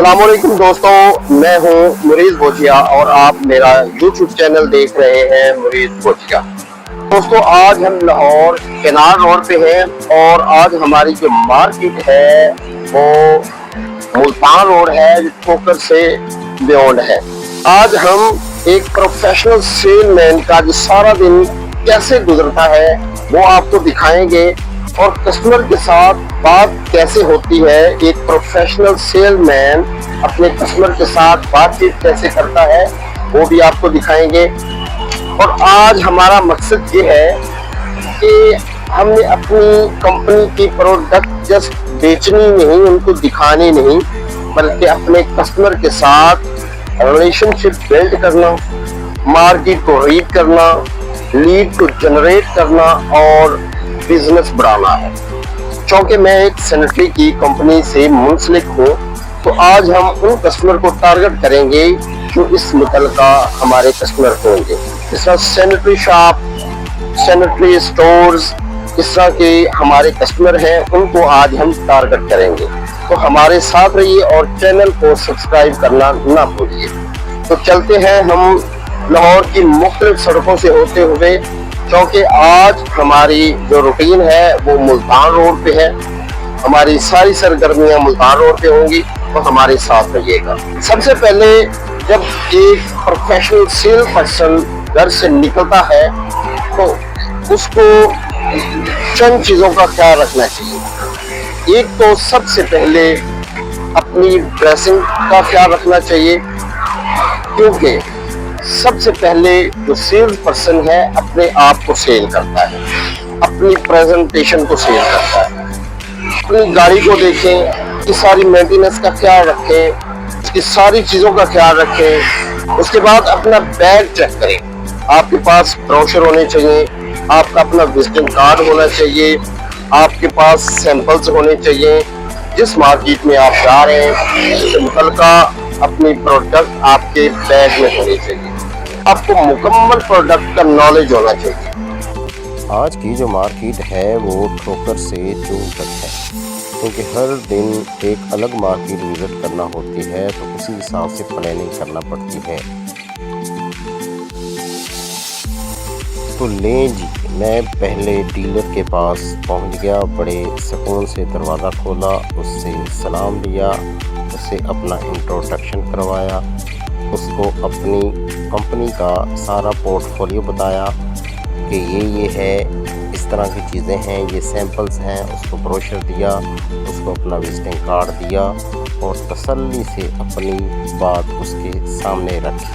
अस्सलामुअलैकुम दोस्तों, मैं हूं मुरीद बोजिया और आप मेरा YouTube चैनल देख रहे हैं मुरीद बोजिया। दोस्तों, आज हम लाहौर केनार रोड पे हैं और आज हमारी जो मार्केट है वो मुल्तान रोड है, जो ठोकर से बियॉन्ड है। आज हम एक प्रोफेशनल सेलमैन का जो सारा दिन कैसे गुजरता है वो आपको दिखाएंगे और कस्टमर के साथ बात कैसे होती है, एक प्रोफेशनल सेलमैन अपने कस्टमर के साथ बातचीत कैसे करता है वो भी आपको दिखाएंगे। और आज हमारा मकसद ये है कि हमने अपनी कंपनी की प्रोडक्ट जस्ट बेचनी नहीं, उनको दिखानी नहीं, बल्कि अपने कस्टमर के साथ रिलेशनशिप बिल्ड करना, मार्केट को रीड करना, लीड को जनरेट करना और बिजनेस बढ़ाना है। क्योंकि मैं एक सैनिटरी की कंपनी से मुंसलिक हूँ, तो आज हम उन कस्टमर को टारगेट करेंगे जो इस निकल का हमारे कस्टमर होंगे। इस तरह सैनिटरी शॉप, सैनिटरी स्टोर्स, इस तरह के हमारे कस्टमर हैं, उनको आज हम टारगेट करेंगे। तो हमारे साथ रहिए और चैनल को सब्सक्राइब करना ना भूलिए। तो चलते हैं हम लाहौर की मुख्तलिफ सड़कों से होते हुए, क्योंकि आज हमारी जो रूटीन है वो मुल्तान रोड पे है। हमारी सारी सरगर्मियां मुल्तान रोड पे होंगी, तो हमारे साथ रहिएगा। सबसे पहले जब एक प्रोफेशनल सेल पर्सन घर से निकलता है तो उसको चंद चीज़ों का ख्याल रखना चाहिए। एक तो सबसे पहले अपनी ड्रेसिंग का ख्याल रखना चाहिए, क्योंकि सबसे पहले जो सेल्स पर्सन है अपने आप को सेल करता है, अपनी प्रेजेंटेशन को सेल करता है। अपनी गाड़ी को देखें कि सारी मेंटेनेंस का ख्याल रखें, उसकी सारी चीज़ों का ख्याल रखें। उसके बाद अपना बैग चेक करें, आपके पास ब्रोशर होने चाहिए, आपका अपना विजिटिंग कार्ड होना चाहिए, आपके पास सैंपल्स होने चाहिए। जिस मार्केट में आप जा रहे हैं उससे मुतल्लिका अपनी प्रोडक्ट आपके बैग में होनी चाहिए। आपको मुकम्मल प्रोडक्ट का नॉलेज होना चाहिए। आज की जो मार्केट है वो ठोकर से चूल तक है, क्योंकि हर दिन एक अलग मार्केट विजिट करना होती है, तो उसी हिसाब से प्लानिंग करना पड़ती है। तो लें जी, मैं पहले डीलर के पास पहुंच गया, बड़े सुकून से दरवाज़ा खोला, उससे सलाम लिया, उससे अपना इंट्रोडक्शन करवाया, उसको अपनी कंपनी का सारा पोर्टफोलियो बताया कि ये है, इस तरह की चीज़ें हैं, ये सैंपल्स हैं। उसको ब्रोशर दिया, उसको अपना विजिटिंग कार्ड दिया और तसल्ली से अपनी बात उसके सामने रखी।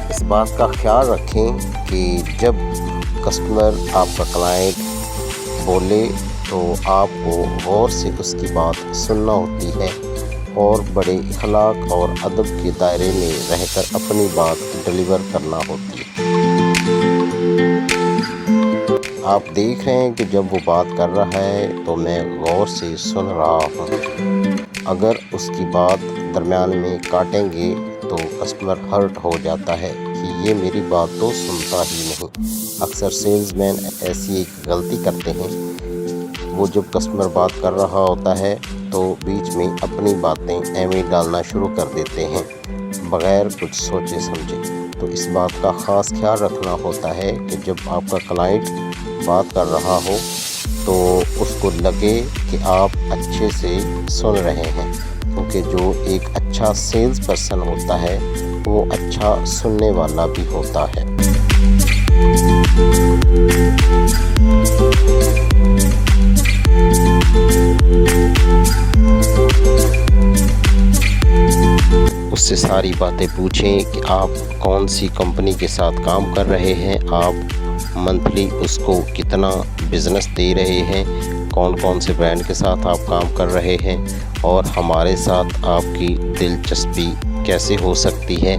इस बात का ख्याल रखें कि जब कस्टमर आपका क्लाइंट बोले तो आपको गौर से उसकी बात सुनना होती है और बड़े इखलाक और अदब के दायरे में रहकर अपनी बात डिलीवर करना होती है। आप देख रहे हैं कि जब वो बात कर रहा है तो मैं गौर से सुन रहा हूँ। अगर उसकी बात दरमियान में काटेंगे तो कस्टमर हर्ट हो जाता है कि ये मेरी बात तो सुनता ही नहीं। अक्सर सेल्समैन ऐसी एक गलती करते हैं, वो जब कस्टमर बात कर रहा होता है तो बीच में अपनी बातें एवं डालना शुरू कर देते हैं बग़ैर कुछ सोचे समझे। तो इस बात का ख़ास ख्याल रखना होता है कि जब आपका क्लाइंट बात कर रहा हो तो उसको लगे कि आप अच्छे से सुन रहे हैं, क्योंकि जो एक अच्छा सेल्स पर्सन होता है वो अच्छा सुनने वाला भी होता है। उससे सारी बातें पूछें कि आप कौन सी कंपनी के साथ काम कर रहे हैं, आप मंथली उसको कितना बिज़नेस दे रहे हैं, कौन कौन से ब्रांड के साथ आप काम कर रहे हैं और हमारे साथ आपकी दिलचस्पी कैसे हो सकती है।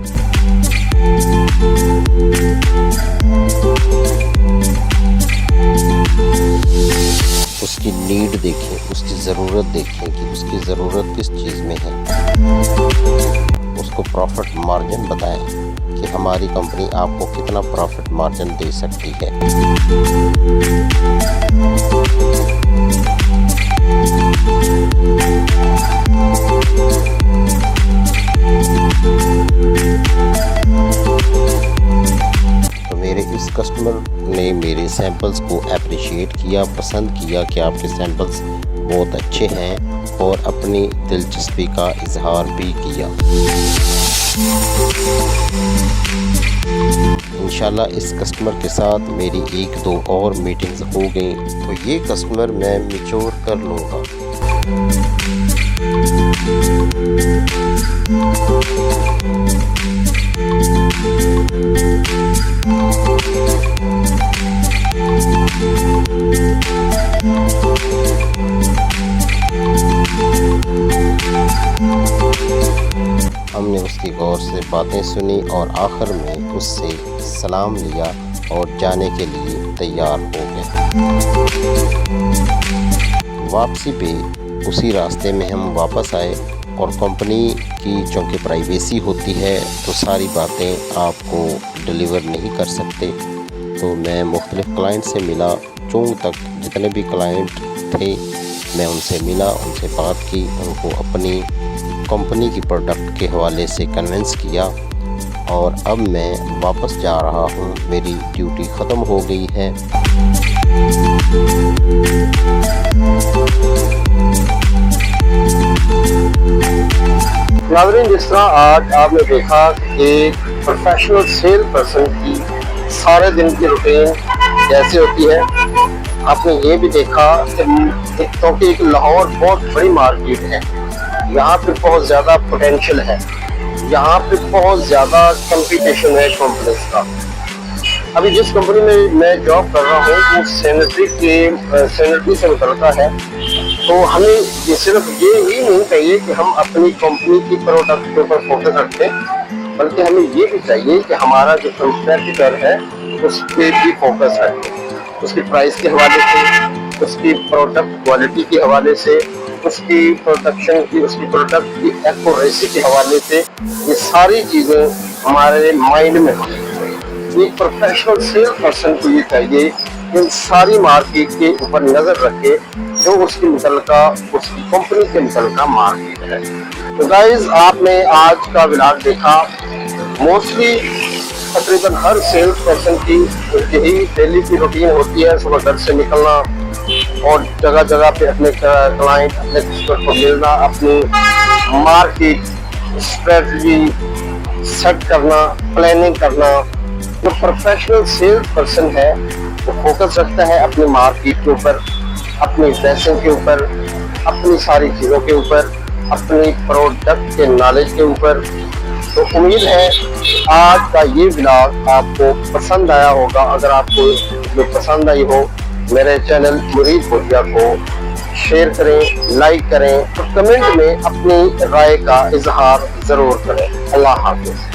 उसकी नीड देखें, उसकी ज़रूरत देखें कि उसकी ज़रूरत किस चीज़ में है। उसको प्रॉफिट मार्जिन बताएं कि हमारी कंपनी आपको कितना प्रॉफिट मार्जिन दे सकती है। सैंपल्स को अप्रिशिएट किया, पसंद किया कि आपके सैंपल्स बहुत अच्छे हैं और अपनी दिलचस्पी का इजहार भी किया। इंशाल्लाह इस कस्टमर के साथ मेरी 1-2 और मीटिंग्स हो गई तो ये कस्टमर मैं मैच्योर कर लूँगा। हमने उसकी गौर से बातें सुनी और आखिर में उससे सलाम लिया और जाने के लिए तैयार हो गए। वापसी पे उसी रास्ते में हम वापस आए और कंपनी की चूँकि प्राइवेसी होती है तो सारी बातें आपको डिलीवर नहीं कर सकते, तो मैं मुख्तलिफ़ क्लाइंट से मिला। चूँकि तक जितने भी क्लाइंट थे मैं उनसे मिला, उनसे बात की, उनको अपनी कंपनी की प्रोडक्ट के हवाले से कन्विंस किया और अब मैं वापस जा रहा हूँ। मेरी ड्यूटी ख़त्म हो गई है। नाज़रीन, जिस तरह आज आपने देखा कि एक प्रोफेशनल सेल पर्सन की सारे दिन की रूटीन कैसे होती है, आपने ये भी देखा कि क्योंकि एक लाहौर बहुत बड़ी मार्केट है, यहाँ पे बहुत ज़्यादा पोटेंशियल है, यहाँ पे बहुत ज़्यादा कंपटीशन है कंपनीज का। अभी जिस कंपनी में मैं जॉब कर रहा हूँ वो सैनिटरी से निकलता है, तो हमें ये सिर्फ ये ही नहीं चाहिए कि हम अपनी कंपनी की प्रोडक्ट के ऊपर फोकस रखें, बल्कि हमें ये भी चाहिए कि हमारा जो कंपटीटर है उस पर भी फोकस रखें, उसकी प्राइस के हवाले से, उसकी प्रोडक्ट क्वालिटी के हवाले से, उसकी प्रोडक्शन की, उसकी प्रोडक्ट की एक्यूरेसी के हवाले से, ये सारी चीज़ें हमारे माइंड में होनी चाहिए। एक प्रोफेशनल सेल पर्सन को ये चाहिए इन सारी मार्केट के ऊपर नज़र रखे जो उसकी उसकी कंपनी के निकल का मार्केट है। तो गाइज, आपने आज का व्लॉग देखा। मोस्टली तकरीबन हर सेल्स पर्सन की यही डेली की रूटीन होती है, सुबह घर से निकलना और जगह जगह पे अपने क्लाइंट, अपने कस्टमर को मिलना, अपनी मार्केट स्ट्रेटजी सेट करना, प्लानिंग करना। जो प्रोफेशनल सेल्स पर्सन है वो फोकस रखता है अपनी मार्केट के ऊपर, अपनी ड्रेसिंग के ऊपर, अपनी सारी चीज़ों के ऊपर, अपनी प्रोडक्ट के नॉलेज के ऊपर। तो उम्मीद है आज का ये व्लॉग आपको पसंद आया होगा। अगर आपको जो पसंद आई हो, मेरे चैनल मुरीद भोजिया को शेयर करें, लाइक करें और कमेंट में अपनी राय का इजहार ज़रूर करें। अल्लाह हाफ़िज़।